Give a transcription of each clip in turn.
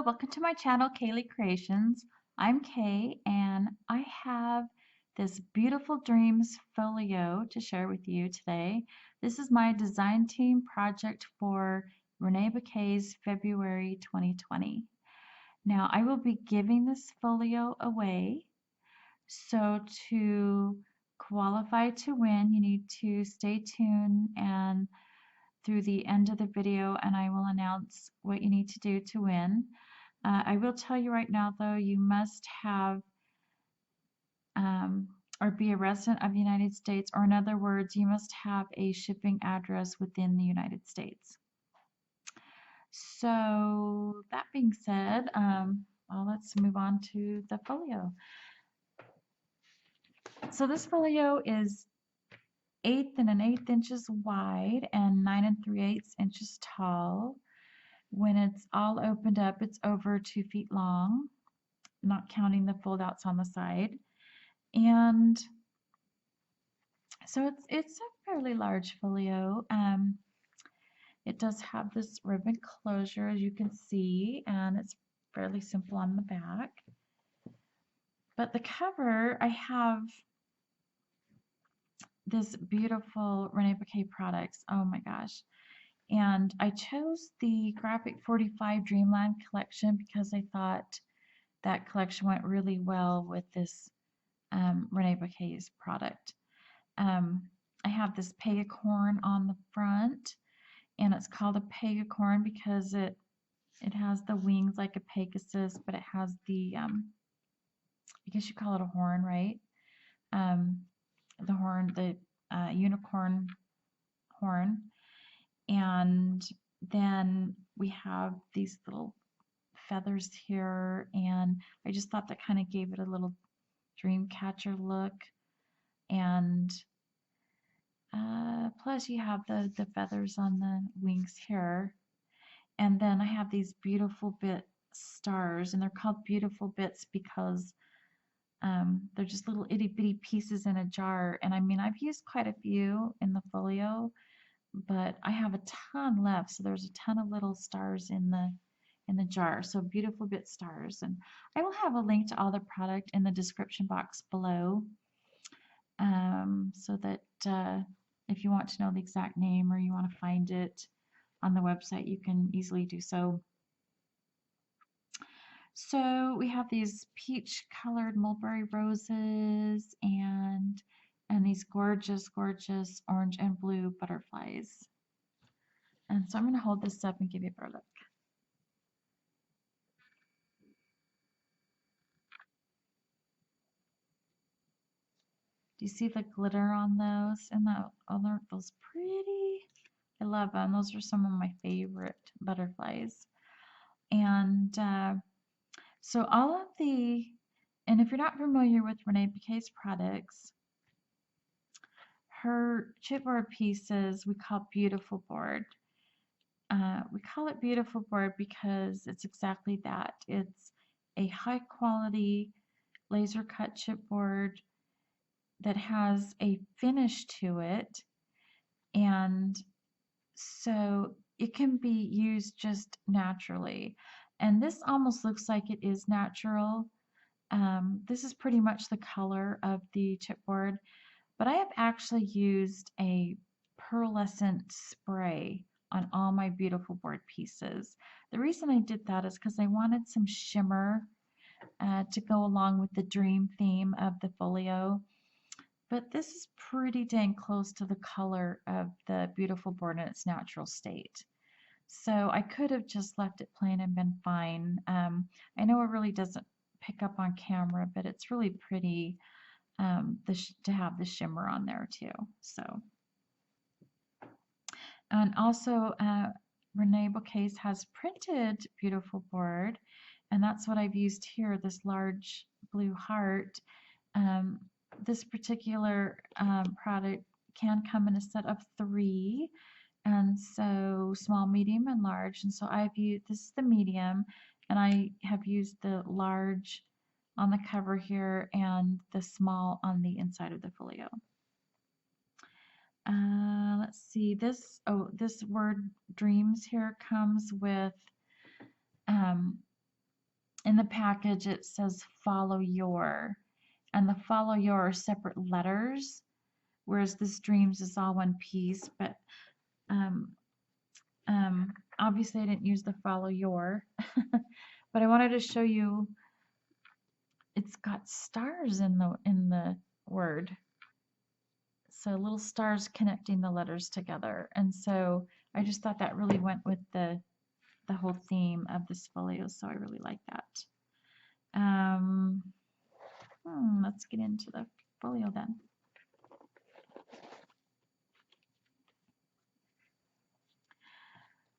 Hello, welcome to my channel, Kaylee Creations. I'm Kay, and I have this beautiful dreams folio to share with you today. This is my design team project for Reneabouquets February 2020. Now, I will be giving this folio away. So to qualify to win, you need to stay tuned and through the end of the video, and I will announce what you need to do to win. I will tell you right now, though, you must have or be a resident of the United States, or in other words, you must have a shipping address within the United States. So that being said, well, let's move on to the folio. So this folio is 1/8 and 1/8 inches wide and 9 3/8 inches tall. When it's all opened up, it's over 2 feet long, not counting the fold outs on the side. And so it's a fairly large folio. It does have this ribbon closure, as you can see, and it's fairly simple on the back. But the cover, I have this beautiful Reneabouquets products. Oh my gosh. And I chose the Graphic 45 Dreamland collection because I thought that collection went really well with this Reneabouquets product. I have this pegacorn on the front, and it's called a pegacorn because it has the wings like a Pegasus, but it has the I guess you call it a horn, right? The horn, the unicorn horn, and then we have these little feathers here, and I just thought that kind of gave it a little dream catcher look. And plus you have the feathers on the wings here. And then I have these beautiful bit stars, and they're called beautiful bits because they're just little itty bitty pieces in a jar. And I mean, I've used quite a few in the folio, but I have a ton left. So there's a ton of little stars in the jar. So beautiful bit stars. And I will have a link to all the product in the description box below, so that if you want to know the exact name or you want to find it on the website, you can easily do so. So we have these peach colored mulberry roses and these gorgeous, gorgeous orange and blue butterflies. And so I'm going to hold this up and give you a better look. Do you see the glitter on those? And aren't those pretty? I love them. Those are some of my favorite butterflies. And so all of the, and if you're not familiar with Reneabouquets products, her chipboard pieces we call beautiful board. We call it beautiful board because it's exactly that. It's a high quality laser cut chipboard that has a finish to it, and so it can be used just naturally. And this almost looks like it is natural. This is pretty much the color of the chipboard, but I have actually used a pearlescent spray on all my beautiful board pieces. The reason I did that is because I wanted some shimmer to go along with the dream theme of the folio. But this is pretty dang close to the color of the beautiful board in its natural state. So I could have just left it plain and been fine. I know it really doesn't pick up on camera, but it's really pretty to have the shimmer on there too. So, and also Reneabouquets has printed beautiful board, and that's what I've used here, this large blue heart. This particular product can come in a set of 3, and so small, medium, and large. And so I've used, this is the medium, and I have used the large on the cover here and the small on the inside of the folio. Let's see, this word dreams here comes with in the package it says follow your, and the follow your are separate letters, whereas this dreams is all one piece. But um, obviously I didn't use the follow your, but I wanted to show you it's got stars in the word. So little stars connecting the letters together. And so I just thought that really went with the whole theme of this folio. So I really like that. Let's get into the folio then.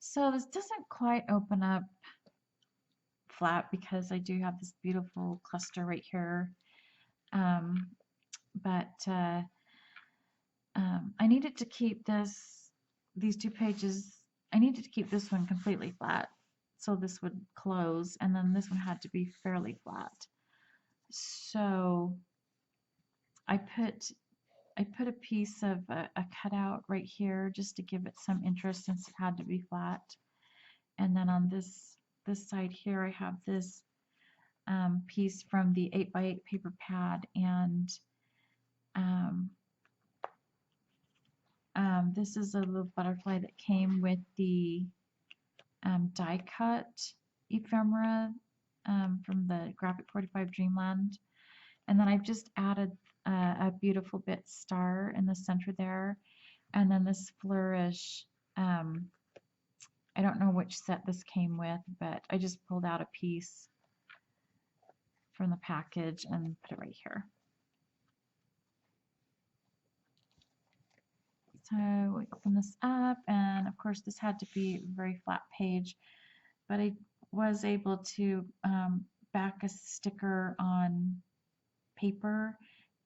So this doesn't quite open up flat because I do have this beautiful cluster right here. I needed to keep these two pages, I needed to keep this one completely flat so this would close, and then this one had to be fairly flat. So I put a piece of a cutout right here just to give it some interest since it had to be flat. And then on this side here I have this piece from the 8x8 paper pad, and this is a little butterfly that came with the die cut ephemera from the Graphic 45 Dreamland. And then I've just added a beautiful bit star in the center there, and then this flourish. I don't know which set this came with, but I just pulled out a piece from the package and put it right here. So we open this up, and of course this had to be a very flat page, but I was able to back a sticker on paper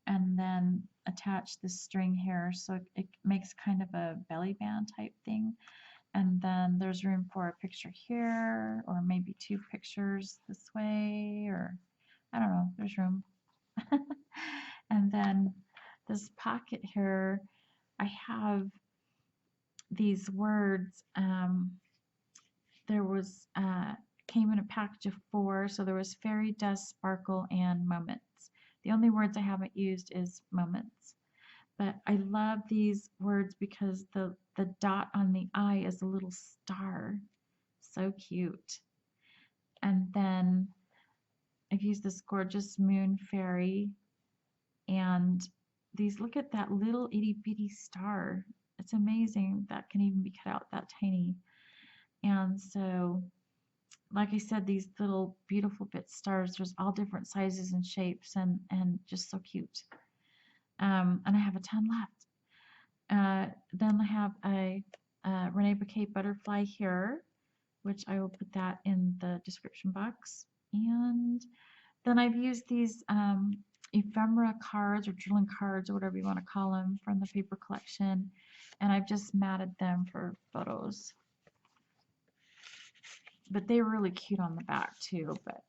and then attach this string here, so it makes kind of a belly band type thing. And then there's room for a picture here, or maybe two pictures this way, or I don't know, there's room. And then this pocket here, I have these words. There was came in a package of 4, so there was fairy, dust, sparkle, and moments. The only words I haven't used is moments. But I love these words because the dot on the I is a little star. So cute. And then I've used this gorgeous moon fairy, and these, look at that little itty bitty star. It's amazing that can even be cut out that tiny. And so, like I said, these little beautiful bit stars, there's all different sizes and shapes, and just so cute. And I have a ton left. Then I have a Reneabouquets butterfly here, which I will put that in the description box. And then I've used these ephemera cards or drilling cards or whatever you want to call them from the paper collection, and I've just matted them for photos. But they were really cute on the back too, but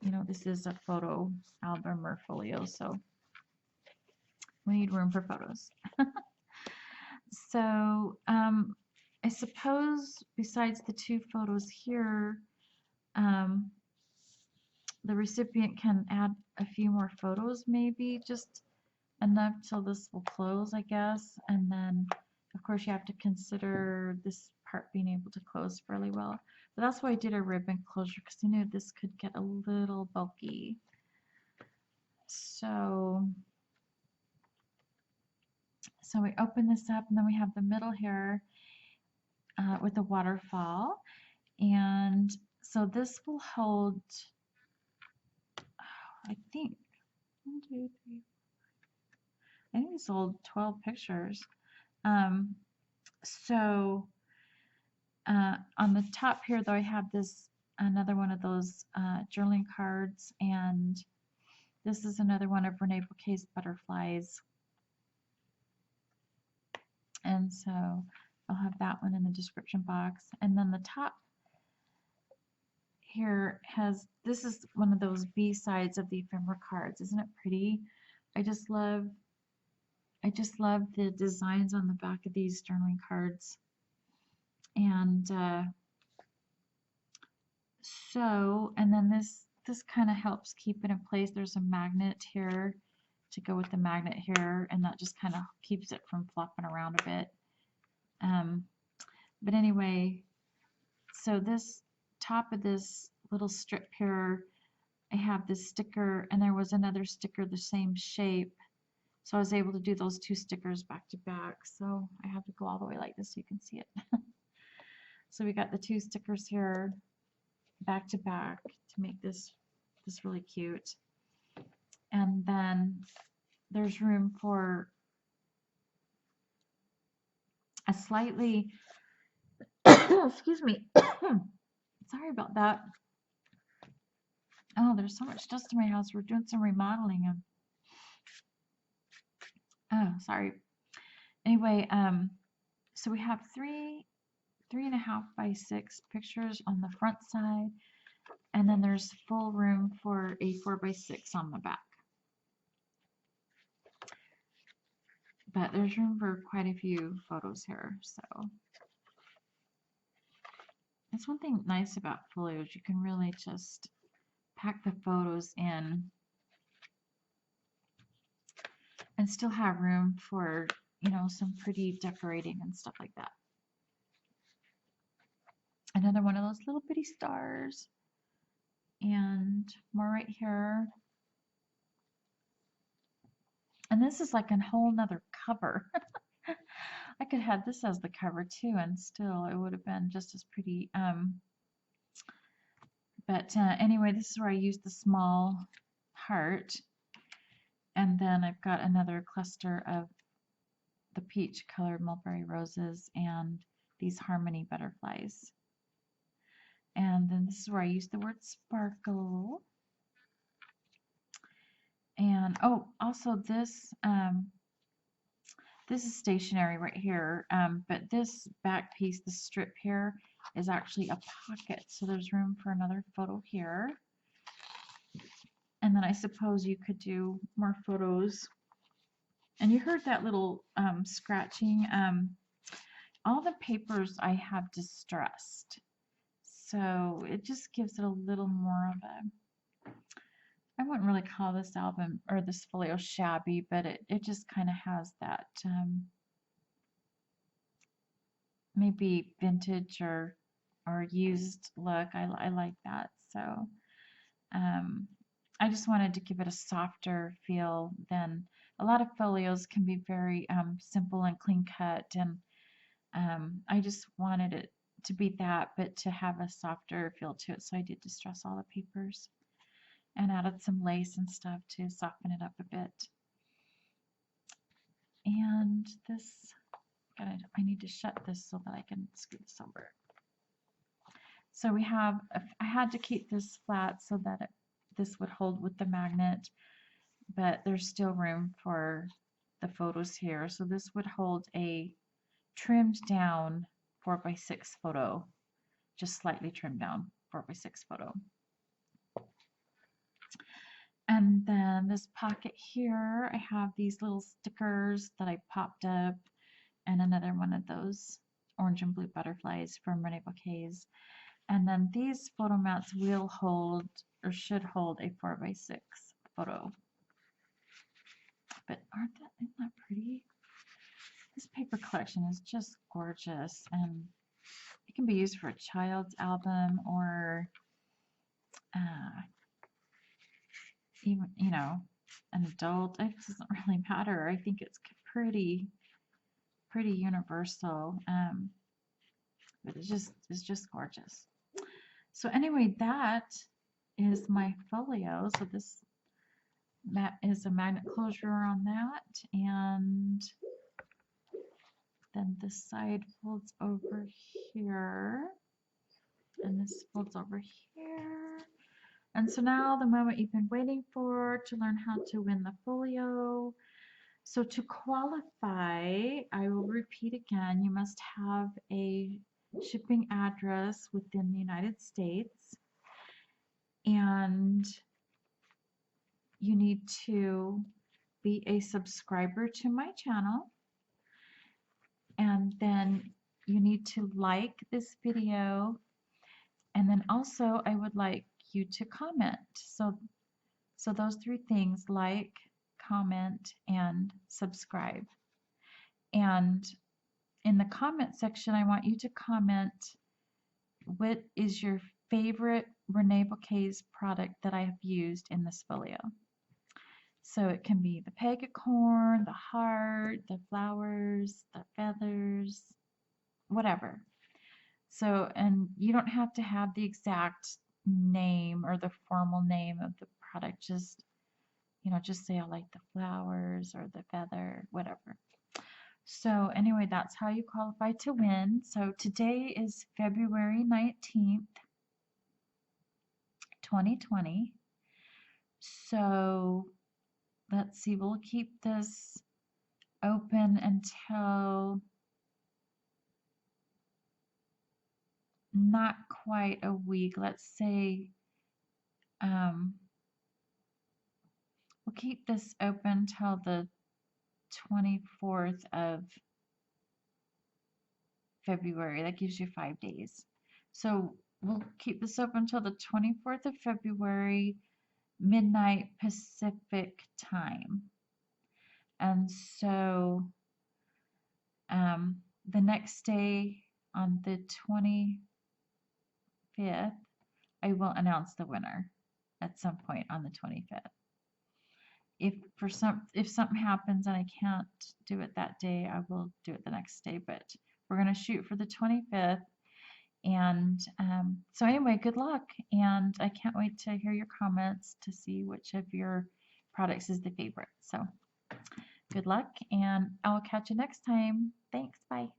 you know, this is a photo album or folio, so we need room for photos. So I suppose besides the 2 photos here, the recipient can add a few more photos, maybe just enough till this will close, I guess. And then of course you have to consider this part being able to close fairly well. But that's why I did a ribbon closure, because I knew this could get a little bulky. So we open this up, and then we have the middle here with a waterfall. And so this will hold, I think, 1, 2, 3, I think this will hold 12 pictures. So on the top here, though, I have this another one of those journaling cards, and this is another one of Reneabouquets butterflies. And so I'll have that one in the description box. And then the top here has, this is one of those B-sides of the ephemera cards. Isn't it pretty? I just love the designs on the back of these journaling cards. And and then this kind of helps keep it in place. There's a magnet here to go with the magnet here, and that just kind of keeps it from flopping around a bit. But anyway, so this top of this little strip here, I have this sticker, and there was another sticker the same shape. So I was able to do those two stickers back to back. So I have to go all the way like this so you can see it. So we got the two stickers here back to back to make this really cute. And then there's room for a slightly, excuse me, sorry about that. Oh, there's so much dust in my house. We're doing some remodeling. And oh, sorry. Anyway, so we have 3.5 by 6 pictures on the front side, and then there's full room for a 4 by 6 on the back. But there's room for quite a few photos here, so that's one thing nice about Folio is you can really just pack the photos in and still have room for, you know, some pretty decorating and stuff like that. Another one of those little bitty stars, and more right here. And this is like a whole nother cover. I could have this as the cover too, and still it would have been just as pretty. But anyway, this is where I used the small heart. And then I've got another cluster of the peach colored mulberry roses and these harmony butterflies. And then this is where I used the word sparkle. And oh, also this this is stationary right here, but this back piece, the strip here, is actually a pocket, so there's room for another photo here. And then I suppose you could do more photos. And you heard that little scratching. All the papers I have distressed, so it just gives it a little more of a, I wouldn't really call this album or this folio shabby, but it just kind of has that maybe vintage or used look. I like that. So I just wanted to give it a softer feel than a lot of folios can be very simple and clean cut, and I just wanted it to be that, but to have a softer feel to it. So I did distress all the papers and added some lace and stuff to soften it up a bit. And this, I need to shut this so that I can scoot this over. So we have, I had to keep this flat so that this would hold with the magnet, but there's still room for the photos here. So this would hold a trimmed down 4 by 6 photo, just slightly trimmed down 4 by 6 photo. And then this pocket here, I have these little stickers that I popped up, and another one of those orange and blue butterflies from Reneabouquets. And then these photo mats will hold, or should hold, a 4 by 6 photo. But isn't that pretty? This paper collection is just gorgeous, and it can be used for a child's album or even, you know, an adult. It doesn't really matter. I think it's pretty universal. But it's just gorgeous. So anyway, that is my folio. So that is a magnet closure on that, and then this side folds over here, and this folds over here. And so now the moment you've been waiting for to learn how to win the folio. So to qualify, I will repeat again, you must have a shipping address within the United States, and you need to be a subscriber to my channel, and then you need to like this video, and then also I would like you to comment. So those three things: like, comment, and subscribe. And in the comment section, I want you to comment what is your favorite Reneabouquets product that I have used in this folio. So it can be the pegacorn, the heart, the flowers, the feathers, whatever. So, and you don't have to have the exact name or the formal name of the product. Just, just say I like the flowers or the feather, whatever. So anyway, that's how you qualify to win. So today is February 19th, 2020. So let's see, we'll keep this open until not quite a week. Let's say we'll keep this open till the 24th of February. That gives you 5 days. So we'll keep this open until the 24th of February, midnight Pacific time. And so the next day, on the 25th, I will announce the winner at some point on the 25th. If something happens and I can't do it that day, I will do it the next day, but we're going to shoot for the 25th. And so anyway, good luck, and I can't wait to hear your comments to see which of your products is the favorite. So good luck, and I'll catch you next time. Thanks, bye.